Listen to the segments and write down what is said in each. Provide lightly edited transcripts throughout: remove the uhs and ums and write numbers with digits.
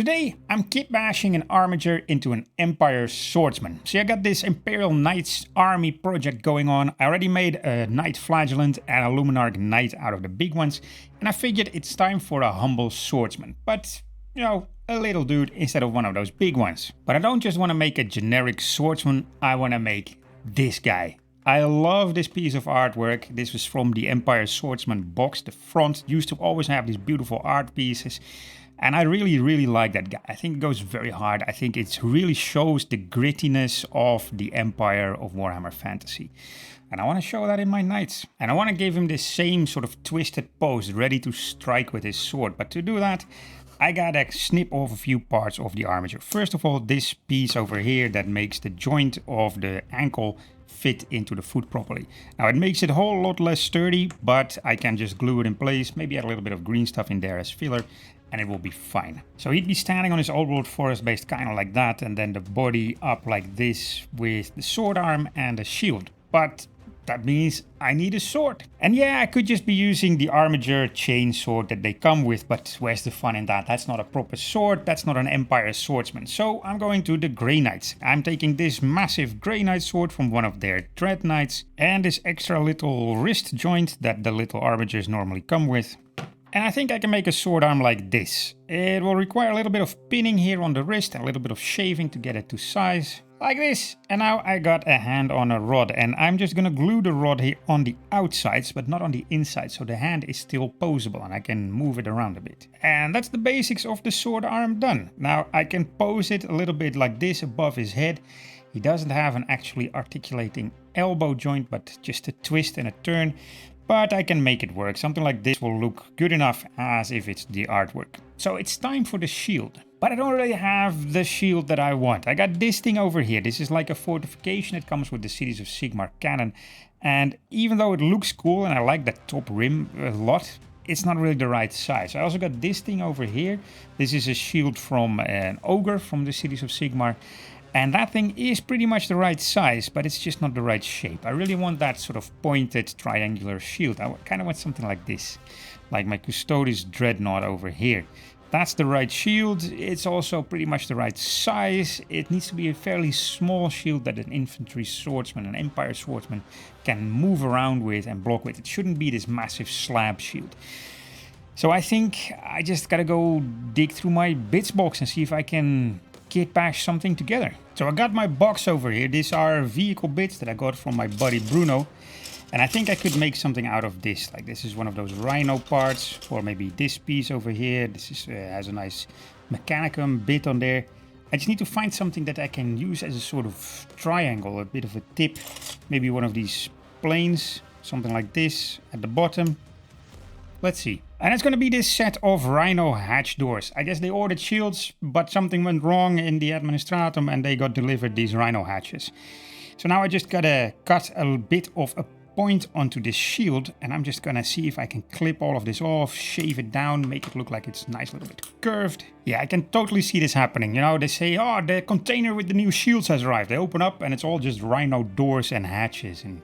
Today, I'm kitbashing an Armiger into an Empire Swordsman. See, I got this Imperial Knights army project going on. I already made a Knight Flagellant and a Luminarch Knight out of the big ones, and I figured it's time for a humble swordsman. But, you know, a little dude instead of one of those big ones. But I don't just want to make a generic swordsman, I want to make this guy. I love this piece of artwork. This was from the Empire Swordsman box. The front used to always have these beautiful art pieces. And I really like that guy. I think it goes very hard. I think it really shows the grittiness of the Empire of Warhammer Fantasy. And I want to show that in my knights. And I want to give him this same sort of twisted pose, ready to strike with his sword. But to do that, I gotta snip off a few parts of the Armiger. First of all, this piece over here that makes the joint of the ankle fit into the foot properly. Now it makes it a whole lot less sturdy, but I can just glue it in place, maybe add a little bit of green stuff in there as filler, and it will be fine. So he'd be standing on his old world forest base kind of like that, and then the body up like this with the sword arm and a shield. But that means I need a sword. And yeah, I could just be using the Armiger chain sword that they come with, but where's the fun in that? That's not a proper sword, that's not an Empire Swordsman. So I'm going to the Grey Knights. I'm taking this massive Grey Knight sword from one of their Dread Knights, and this extra little wrist joint that the little Armigers normally come with. And I think I can make a sword arm like this. It will require a little bit of pinning here on the wrist and a little bit of shaving to get it to size. Like this. And now I got a hand on a rod, and I'm just gonna glue the rod here on the outsides but not on the inside, so the hand is still posable and I can move it around a bit. And that's the basics of the sword arm done. Now I can pose it a little bit like this above his head. He doesn't have an actually articulating elbow joint, but just a twist and a turn. But I can make it work. Something like this will look good enough as if it's the artwork. So it's time for the shield. But I don't really have the shield that I want. I got this thing over here. This is like a fortification. It comes with the Cities of Sigmar cannon. And even though it looks cool and I like that top rim a lot, it's not really the right size. I also got this thing over here. This is a shield from an ogre from the Cities of Sigmar. And that thing is pretty much the right size, but it's just not the right shape. I really want that sort of pointed triangular shield. I kind of want something like this, like my Custodes Dreadnought over here. That's the right shield. It's also pretty much the right size. It needs to be a fairly small shield that an infantry swordsman, an Empire Swordsman, can move around with and block with. It shouldn't be this massive slab shield. So I think I just gotta go dig through my bits box and see if I can kitbash something together. So I got my box over here. These are vehicle bits that I got from my buddy Bruno. And I think I could make something out of this. Like this is one of those rhino parts, or maybe this piece over here. This is, has a nice mechanicum bit on there. I just need to find something that I can use as a sort of triangle, a bit of a tip. Maybe one of these planes, something like this at the bottom. Let's see. And it's going to be this set of rhino hatch doors. I guess they ordered shields, but something went wrong in the administratum and they got delivered these rhino hatches. So now I just got to cut a bit of a point onto this shield, and I'm just going to see if I can clip all of this off, shave it down, make it look like it's a nice little bit curved. Yeah, I can totally see this happening. You know, they say, oh, the container with the new shields has arrived. They open up and it's all just rhino doors and hatches. And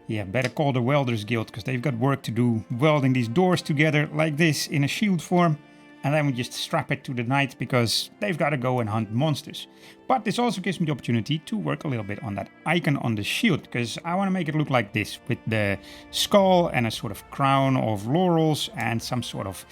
yeah, better call the Welders Guild, because they've got work to do welding these doors together like this in a shield form. And then we just strap it to the knight because they've got to go and hunt monsters. But this also gives me the opportunity to work a little bit on that icon on the shield, because I want to make it look like this with the skull and a sort of crown of laurels and some sort of,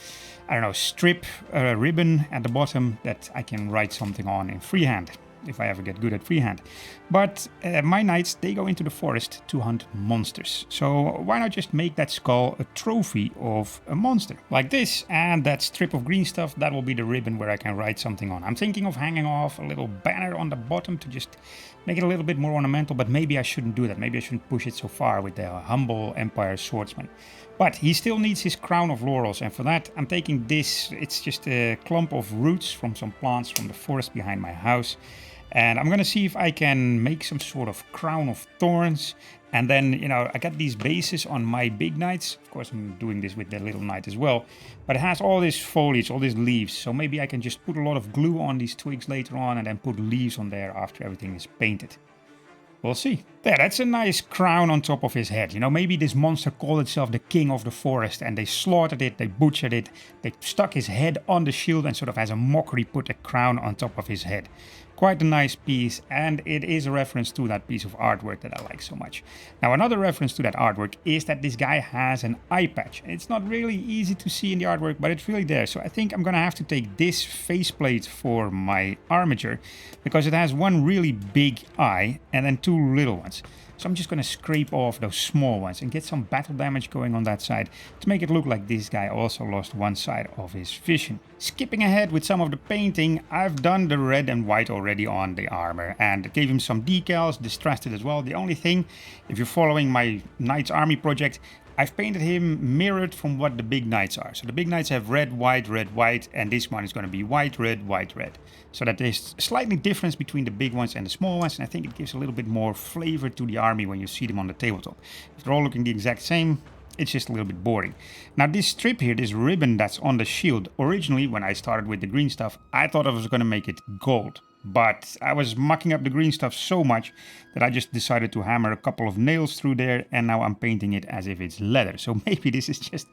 I don't know, strip ribbon at the bottom that I can write something on in freehand, if I ever get good at freehand. But my knights, they go into the forest to hunt monsters. So why not just make that skull a trophy of a monster? Like this, and that strip of green stuff, that will be the ribbon where I can write something on. I'm thinking of hanging off a little banner on the bottom to just make it a little bit more ornamental, but maybe I shouldn't do that. Maybe I shouldn't push it so far with the humble Empire Swordsman. But he still needs his crown of laurels, and for that I'm taking this. It's just a clump of roots from some plants from the forest behind my house. And I'm gonna see if I can make some sort of crown of thorns. And then, you know, I got these bases on my big knights. Of course, I'm doing this with the little knight as well. But it has all this foliage, all these leaves. So maybe I can just put a lot of glue on these twigs later on and then put leaves on there after everything is painted. We'll see. There, that's a nice crown on top of his head. You know, maybe this monster called itself the king of the forest and they slaughtered it, they butchered it, they stuck his head on the shield and sort of as a mockery put a crown on top of his head. Quite a nice piece, and it is a reference to that piece of artwork that I like so much. Now, another reference to that artwork is that this guy has an eye patch. It's not really easy to see in the artwork, but it's really there. So I think I'm gonna have to take this faceplate for my Armiger, because it has one really big eye and then two little ones. So I'm just going to scrape off those small ones and get some battle damage going on that side to make it look like this guy also lost one side of his vision. Skipping ahead with some of the painting, I've done the red and white already on the armor and gave him some decals, distressed it as well. The only thing, if you're following my Knights Army project, I've painted him mirrored from what the big knights are. So the big knights have red, white, and this one is going to be white, red. So that there's a slightly difference between the big ones and the small ones, and I think it gives a little bit more flavor to the army when you see them on the tabletop. If they're all looking the exact same, it's just a little bit boring. Now this strip here, this ribbon that's on the shield, originally when I started with the green stuff, I thought I was going to make it gold. But I was mucking up the green stuff so much that I just decided to hammer a couple of nails through there, and now I'm painting it as if it's leather. So maybe this is just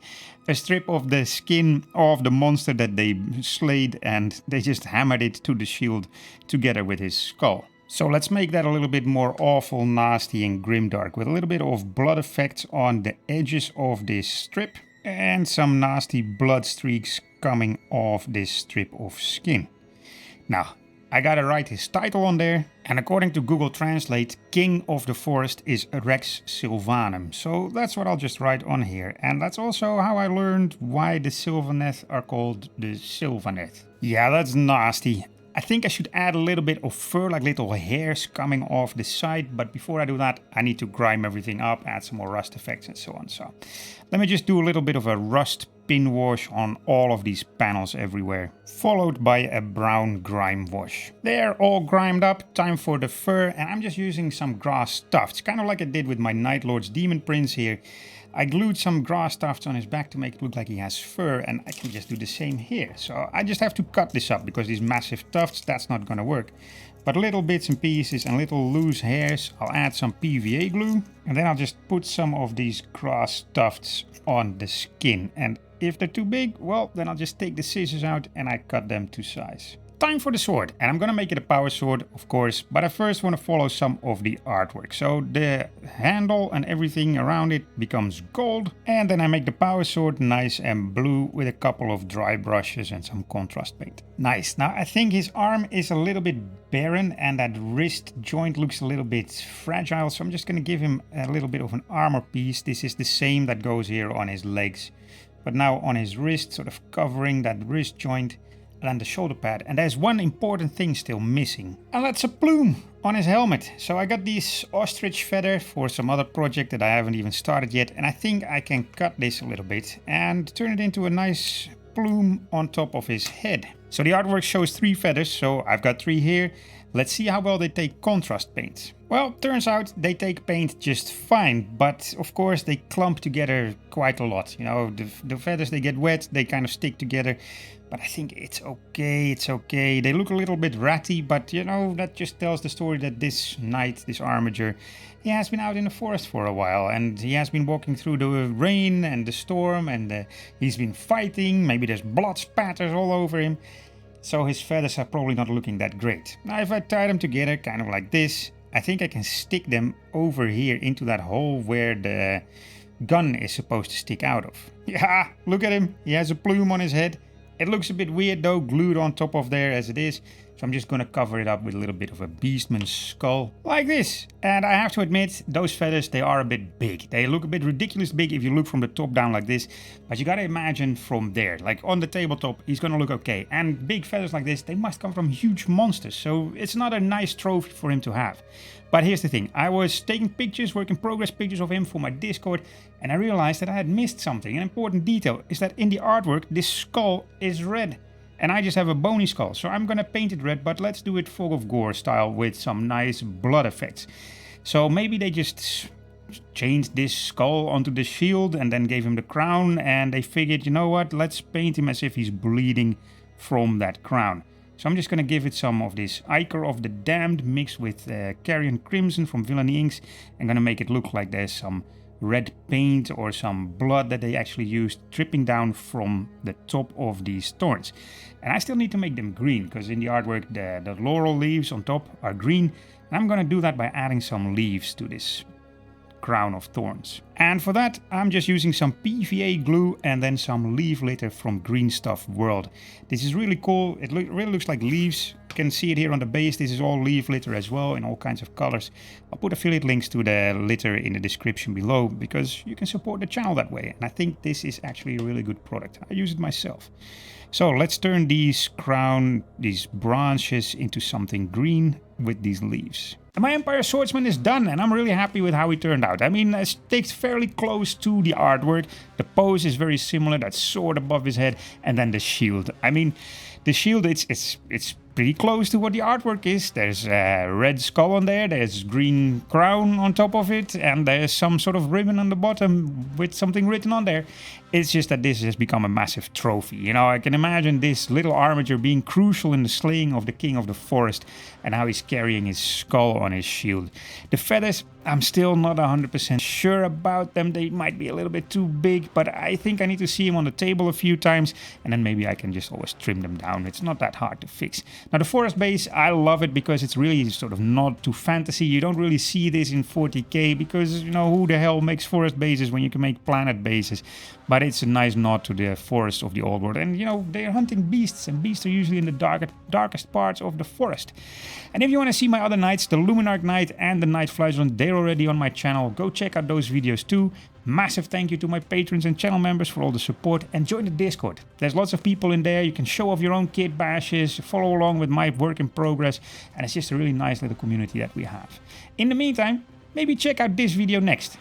a strip of the skin of the monster that they slayed and they just hammered it to the shield together with his skull. So let's make that a little bit more awful, nasty and grimdark with a little bit of blood effects on the edges of this strip and some nasty blood streaks coming off this strip of skin. Now, I gotta write his title on there, and according to Google Translate, King of the Forest is Rex Sylvanum. So that's what I'll just write on here, and that's also how I learned why the Sylvaneth are called the Sylvaneth. Yeah, that's nasty. I think I should add a little bit of fur, like little hairs coming off the side, but before I do that, I need to grime everything up, add some more rust effects and so on. So let me just do a little bit of a rust pin wash on all of these panels everywhere, followed by a brown grime wash. They're all grimed up, time for the fur, and I'm just using some grass tufts, kind of like I did with my Night Lord's Demon Prince here. I glued some grass tufts on his back to make it look like he has fur, and I can just do the same here. So I just have to cut this up, because these massive tufts, that's not gonna work. But little bits and pieces and little loose hairs, I'll add some PVA glue, and then I'll just put some of these grass tufts on the skin. And if they're too big, well, then I'll just take the scissors out and I cut them to size. Time for the sword, and I'm gonna make it a power sword, of course, but I first want to follow some of the artwork. So the handle and everything around it becomes gold, and then I make the power sword nice and blue with a couple of dry brushes and some contrast paint. Nice. Now I think his arm is a little bit barren and that wrist joint looks a little bit fragile, so I'm just gonna give him a little bit of an armor piece. This is the same that goes here on his legs, but now on his wrist, sort of covering that wrist joint and the shoulder pad. And there's one important thing still missing, and that's a plume on his helmet. So I got this ostrich feather for some other project that I haven't even started yet, and I think I can cut this a little bit and turn it into a nice plume on top of his head. So the artwork shows 3 feathers, so I've got 3 here. Let's see how well they take contrast paint. Well, turns out they take paint just fine, but of course they clump together quite a lot. You know, the feathers, they get wet, they kind of stick together. But I think it's okay, it's okay. They look a little bit ratty, but you know, that just tells the story that this knight, this Armiger, he has been out in the forest for a while, and he has been walking through the rain and the storm, and he's been fighting. Maybe there's blood spatters all over him. So his feathers are probably not looking that great. Now if I tie them together, kind of like this, I think I can stick them over here into that hole where the gun is supposed to stick out of. Yeah, look at him. He has a plume on his head. It looks a bit weird though, glued on top of there as it is. So I'm just gonna cover it up with a little bit of a beastman's skull, like this. And I have to admit, those feathers, they are a bit big. They look a bit ridiculous big if you look from the top down like this. But you gotta imagine from there, like on the tabletop, he's gonna look okay. And big feathers like this, they must come from huge monsters. So it's not a nice trophy for him to have. But here's the thing, I was taking pictures, work in progress pictures of him for my Discord, and I realized that I had missed something. An important detail is that in the artwork, this skull is red. And I just have a bony skull, so I'm gonna paint it red, but let's do it Fog of Gore style with some nice blood effects. So maybe they just changed this skull onto the shield and then gave him the crown, and they figured, you know what, let's paint him as if he's bleeding from that crown. So I'm just going to give it some of this Ichor of the Damned mixed with Carrion Crimson from Villainy Inks. I'm going to make it look like there's some red paint or some blood that they actually used dripping down from the top of these thorns. And I still need to make them green, because in the artwork the laurel leaves on top are green. And I'm going to do that by adding some leaves to this crown of thorns. And for that I'm just using some PVA glue and then some leaf litter from Green Stuff World. This is really cool. It really looks like leaves. You can see it here on the base. This is all leaf litter as well in all kinds of colors. I'll put affiliate links to the litter in the description below, because you can support the channel that way. And I think this is actually a really good product. I use it myself. So let's turn these branches into something green with these leaves. And my Empire Swordsman is done, and I'm really happy with how he turned out. I mean, it sticks fairly close to the artwork. The pose is very similar, that sword above his head, and then the shield. I mean, the shield, it's pretty close to what the artwork is. There's a red skull on there, there's green crown on top of it, and there's some sort of ribbon on the bottom with something written on there. It's just that this has become a massive trophy. You know, I can imagine this little Armiger being crucial in the slaying of the King of the Forest, and how he's carrying his skull on his shield. The feathers, I'm still not 100% sure about them. They might be a little bit too big, but I think I need to see him on the table a few times, and then maybe I can just always trim them down. It's not that hard to fix. Now the forest base, I love it because it's really sort of nod to fantasy. You don't really see this in 40k because, you know, who the hell makes forest bases when you can make planet bases? But it's a nice nod to the forests of the old world. And, you know, they're hunting beasts, and beasts are usually in the darkest parts of the forest. And if you want to see my other knights, the Luminarch Knight and the Knight Flagellant, they're already on my channel. Go check out those videos too. Massive thank you to my patrons and channel members for all the support, and join the Discord. There's lots of people in there. You can show off your own kit bashes, follow along with my work in progress, and it's just a really nice little community that we have. In the meantime, maybe check out this video next.